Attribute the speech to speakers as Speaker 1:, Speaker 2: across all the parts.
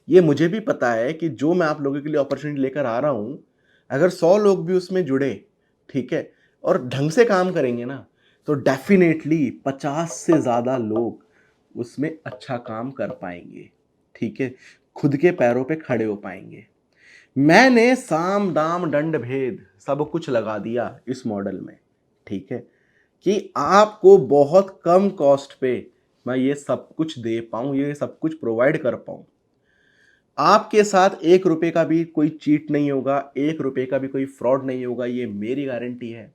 Speaker 1: ये मुझे भी पता है कि जो मैं आप लोगों के लिए अपॉर्चुनिटी लेकर आ रहा हूँ, अगर 100 लोग भी उसमें जुड़े, ठीक है? और ढंग से काम करेंगे ना, तो डेफ़िनेटली 50 से ज़्यादा लोग उसमें अच्छा काम कर पाएँगे, ठीक है? खुद के पैरों पे खड़े हो पाएँगे। मैंने साम, दाम, दंड, भेद सब कुछ लगा दिया इस मॉडल में, ठीक है? कि आपको बहुत कम कॉस्ट पे मैं ये सब कुछ दे पाऊँ, ये सब कुछ प्रोवाइड कर पाऊँ। आपके साथ ₹1 का भी कोई चीट नहीं होगा, ₹1 का भी कोई फ्रॉड नहीं होगा, ये मेरी गारंटी है।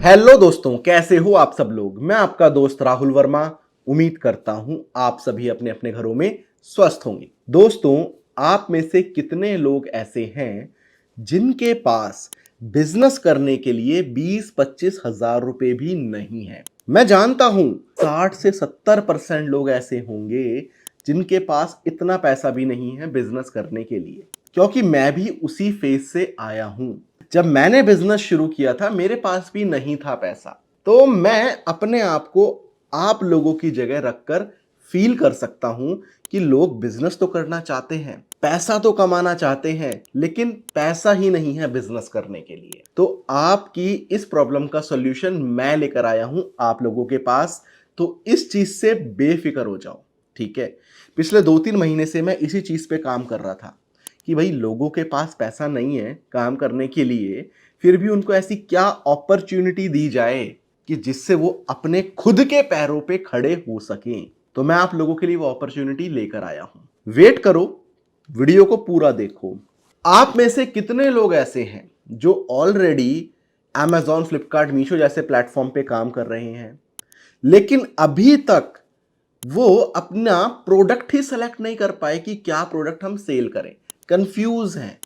Speaker 1: हेलो दोस्तों, कैसे हो आप सब लोग? मैं आपका दोस्त राहुल वर्मा। उम्मीद करता हूं आप सभी अपने अपने घरों में स्वस्थ होंगे। दोस्तों, आप में से कितने लोग ऐसे हैं जिनके पास बिजनेस करने के लिए 20-25 हजार रुपए भी नहीं है? मैं जानता हूं 60 से 70% लोग ऐसे होंगे जिनके पास इतना पैसा भी नहीं है बिजनेस करने के लिए, क्योंकि मैं भी उसी फेज से आया हूं। जब मैंने बिजनेस शुरू किया था मेरे पास भी नहीं था पैसा, तो मैं अपने आप को आप लोगों की जगह रखकर फील कर सकता हूं कि लोग बिजनेस तो करना चाहते हैं, पैसा तो कमाना चाहते हैं, लेकिन पैसा ही नहीं है बिजनेस करने के लिए। तो आपकी इस प्रॉब्लम का सॉल्यूशन मैं लेकर आया हूं आप लोगों के पास। तो इस चीज से बेफिक्र हो जाओ, ठीक है? पिछले 2-3 महीने से मैं इसी चीज पे काम कर रहा था कि भाई लोगों के पास पैसा नहीं है काम करने के लिए, फिर भी उनको ऐसी क्या अपॉर्चुनिटी दी जाए कि जिससे वो अपने खुद के पैरों पे खड़े हो सकें। तो मैं आप लोगों के लिए वो अपॉर्चुनिटी लेकर आया हूं। वेट करो, वीडियो को पूरा देखो। आप में से कितने लोग ऐसे हैं जो ऑलरेडी Amazon, फ्लिपकार्ट, मीशो जैसे प्लेटफॉर्म पे काम कर रहे हैं, लेकिन अभी तक वो अपना प्रोडक्ट ही सेलेक्ट नहीं कर पाए कि क्या प्रोडक्ट हम सेल करें, कंफ्यूज हैं?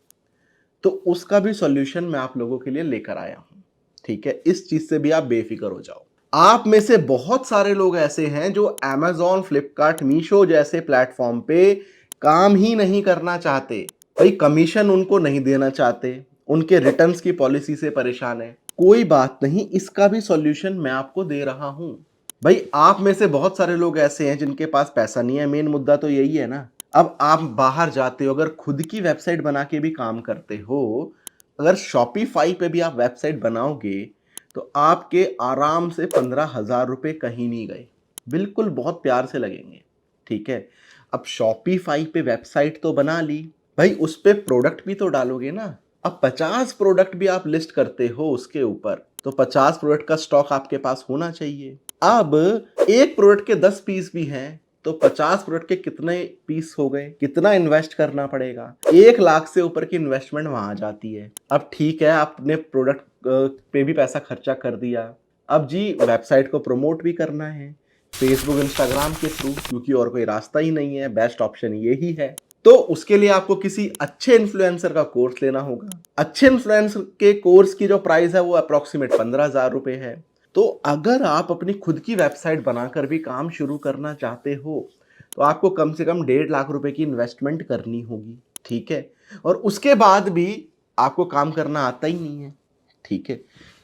Speaker 1: तो उसका भी सॉल्यूशन मैं आप लोगों के लिए लेकर आया हूं, ठीक है? इस चीज से भी आप बेफिक्र हो जाओ। आप में से बहुत सारे लोग ऐसे हैं जो Amazon, फ्लिपकार्ट, मीशो जैसे प्लेटफॉर्म पे काम ही नहीं करना चाहते। भाई कमीशन उनको नहीं देना चाहते, उनके रिटर्न्स की पॉलिसी से परेशान है। कोई बात नहीं, इसका भी सॉल्यूशन मैं आपको दे रहा हूं। भाई आप में से बहुत सारे लोग ऐसे हैं जिनके पास पैसा नहीं है, मेन मुद्दा तो यही है ना। अब आप बाहर जाते हो, अगर खुद की वेबसाइट बना के भी काम करते हो, अगर शॉपिफाई पे भी आप वेबसाइट बनाओगे, तो आपके आराम से 15,000 रुपए कहीं नहीं गए, बिल्कुल बहुत प्यार से लगेंगे, ठीक है? अब शॉपिफाई पे वेबसाइट तो बना ली, भाई उस पे प्रोडक्ट भी तो डालोगे ना। अब 50 प्रोडक्ट भी आप लिस्ट करते हो उसके ऊपर, तो 50 प्रोडक्ट का स्टॉक आपके पास होना चाहिए। अब एक प्रोडक्ट के 10 पीस भी हैं, तो 50 प्रोडक्ट के कितने पीस हो गए? कितना इन्वेस्ट करना पड़ेगा? 1 लाख से ऊपर की इन्वेस्टमेंट वहां आ जाती है। अब ठीक है, आपने प्रोडक्ट पे भी पैसा खर्चा कर दिया, अब जी वेबसाइट को प्रमोट भी करना है फेसबुक, इंस्टाग्राम के थ्रू, क्योंकि और कोई रास्ता ही नहीं है, बेस्ट ऑप्शन ये ही है। तो उसके लिए आपको किसी अच्छे इन्फ्लुएंसर का कोर्स लेना होगा। अच्छे इन्फ्लुएंसर के कोर्स की जो प्राइस है वो अप्रोक्सीमेट 15,000 रुपए है। तो अगर आप अपनी खुद की वेबसाइट बनाकर भी काम शुरू करना चाहते हो, तो आपको कम से कम 1.5 लाख रुपए की इन्वेस्टमेंट करनी होगी, ठीक है? और उसके बाद भी आपको काम करना आता ही नहीं है, ठीक है?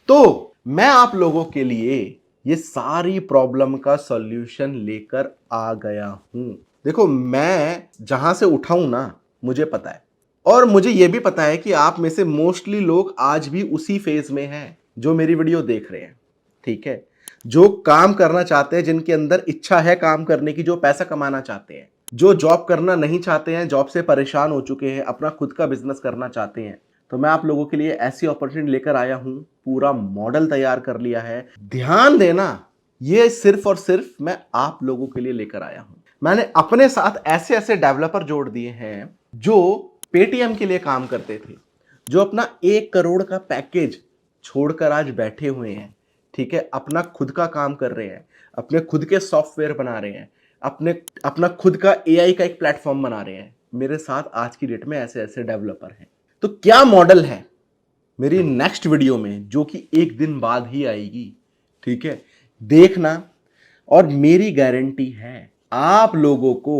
Speaker 1: तो मैं आप लोगों के लिए ये सारी प्रॉब्लम का सॉल्यूशन लेकर आ गया हूं। देखो, मैं जहां से उठाऊं ना, मुझे पता है, और मुझे यह भी पता है कि आप में से मोस्टली लोग आज भी उसी फेज में हैं जो मेरी वीडियो देख रहे हैं, ठीक है? जो काम करना चाहते हैं, जिनके अंदर इच्छा है काम करने की, जो पैसा कमाना चाहते हैं, जो जॉब करना नहीं चाहते हैं, जॉब से परेशान हो चुके हैं, अपना खुद का बिजनेस करना चाहते हैं। तो मैं आप लोगों के लिए ऐसी अपॉर्चुनिटी लेकर आया हूं, पूरा मॉडल तैयार कर लिया है। ध्यान देना, ये सिर्फ और सिर्फ मैं आप लोगों के लिए लेकर आया हूं। मैंने अपने साथ ऐसे ऐसे डेवलपर जोड़ दिए हैं जो पेटीएम के लिए काम करते थे, जो अपना 1 करोड़ का पैकेज छोड़कर आज बैठे हुए हैं, ठीक है? अपना खुद का काम कर रहे हैं, अपने खुद के सॉफ्टवेयर बना रहे हैं, अपना खुद का एआई का एक प्लेटफॉर्म बना रहे हैं। मेरे साथ आज की डेट में ऐसे ऐसे डेवलपर हैं। तो क्या मॉडल है मेरी नेक्स्ट वीडियो में, जो कि एक दिन बाद ही आएगी, ठीक है? देखना। और मेरी गारंटी है आप लोगों को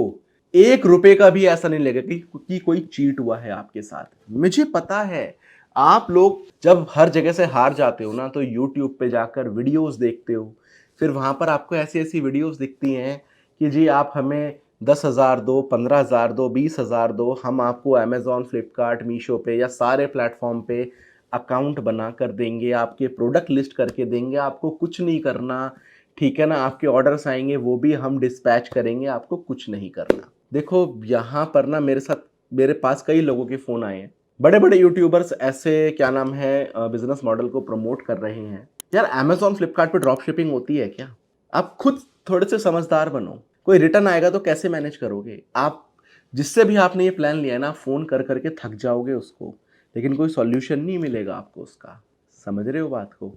Speaker 1: ₹1 का भी ऐसा नहीं लगेगा कि कोई चीट हुआ है आपके साथ। मुझे पता है आप लोग जब हर जगह से हार जाते हो ना, तो यूट्यूब पे जाकर वीडियोस देखते हो, फिर वहां पर आपको ऐसी ऐसी वीडियोस दिखती हैं कि जी आप हमें 10,000 दो, 15,000 दो, 20,000 दो, हम आपको अमेज़न, फ्लिपकार्ट, मीशो पे या सारे प्लेटफ़ॉर्म पे अकाउंट बना कर देंगे, आपके प्रोडक्ट लिस्ट करके देंगे, आपको कुछ नहीं करना, ठीक है ना? आपके ऑर्डर्स आएँगे वो भी हम डिस्पैच करेंगे, आपको कुछ नहीं करना। देखो यहाँ पर ना मेरे पास कई लोगों के फ़ोन आए हैं। बड़े-बड़े यूट्यूबर्स ऐसे क्या नाम है बिज़नेस मॉडल को प्रमोट कर रहे हैं। यार अमेज़न, फ्लिपकार्ट पे ड्रॉप शिपिंग होती है क्या? आप खुद थोड़े से समझदार बनो। कोई रिटर्न आएगा तो कैसे मैनेज करोगे? आप जिससे भी आपने ये प्लान लिया है ना फ़ोन कर के थक जाओगे उसको, लेकिन कोई सॉल्यूशन नहीं मिलेगा आपको उसका। समझ रहे हो बात को?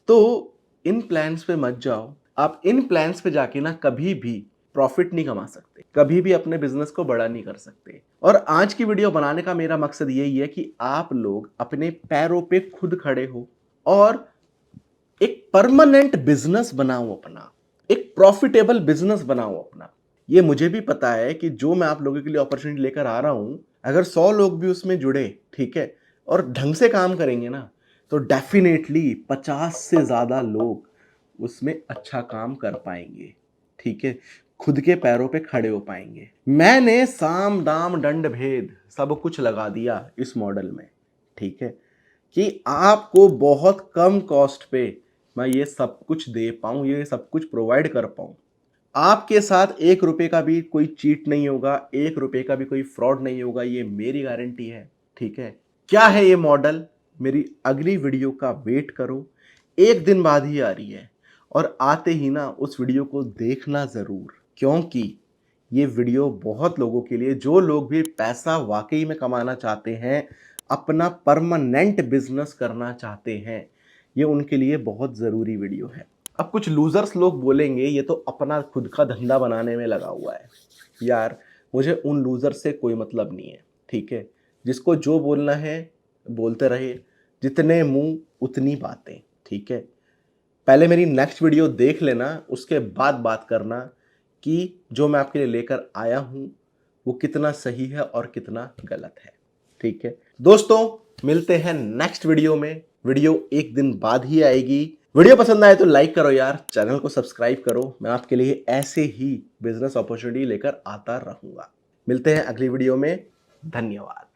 Speaker 1: तो इन प्लान्स पे मत जाओ। आप इन प्लान्स पे जाके ना कभी भी प्रॉफ़िट नहीं कमा सकते। कभी भी अपने बिज़नेस को बड़ा नहीं कर सकते। और आज की वीडियो बनाने का मेरा मकसद यही है कि आप लोग अपने पैरों पे खुद खड़े हो और एक परमानेंट बिज़नेस बनाओ अपना। एक प्रॉफ़िटेबल बिज़नेस बनाओ अपना। ये मुझे भी पता है कि जो मैं आप लोगों के लिए अपॉर्च्युनिटी लेकर आ रहा हूँ, अगर 100 लोग भी उसमें जुड़े, ठीक है? और ढंग से काम करेंगे ना, तो डेफ़िनेटली 50 से ज़्यादा लोग उसमें अच्छा काम कर पाएँगे, ठीक है? खुद के पैरों पे खड़े हो पाएँगे। मैंने साम, दाम, दंड, भेद सब कुछ लगा दिया इस मॉडल में, ठीक है? कि आपको बहुत कम कॉस्ट पे मैं ये सब कुछ दे पाऊँ, ये सब कुछ प्रोवाइड कर पाऊँ। आपके साथ ₹1 का भी कोई चीट नहीं होगा, ₹1 का भी कोई फ्रॉड नहीं होगा, ये मेरी गारंटी है, ठीक है? क्या है ये मॉडल? मेरी अगली वीडियो का वेट करो, 1 दिन बाद ही आ रही है और आते ही ना उस वीडियो को देखना ज़रूर क्योंकि ये वीडियो बहुत लोगों के लिए जो लोग भी पैसा वाक़ई में कमाना चाहते हैं, अपना परमानेंट बिज़नेस करना चाहते हैं, ये उनके लिए बहुत ज़रूरी वीडियो है। अब कुछ लूज़र्स लोग बोलेंगे ये तो अपना खुद का धंधा बनाने में लगा हुआ है। यार, मुझे उन लूज़र से कोई मतलब नहीं है, ठीक है? जिसको जो बोलना है, बोलते रहे, जितने मुँह उतनी बातें, ठीक है? पहले मेरी नेक्स्ट वीडियो देख लेना, उसके बाद बात करना कि जो मैं आपके लिए लेकर आया हूँ, वो कितना सही है और कितना गलत है, ठीक है? दोस्तों, मिलते हैं नेक्स्ट वीडियो में। वीडियो 1 दिन बाद ही आएगी। वीडियो पसंद आए तो लाइक करो यार, चैनल को सब्सक्राइब करो। मैं आपके लिए ऐसे ही बिज़नेस अपॉर्च्युनिटी लेकर आता रहूँगा। मिलते हैं अगली वीडियो में। धन्यवाद।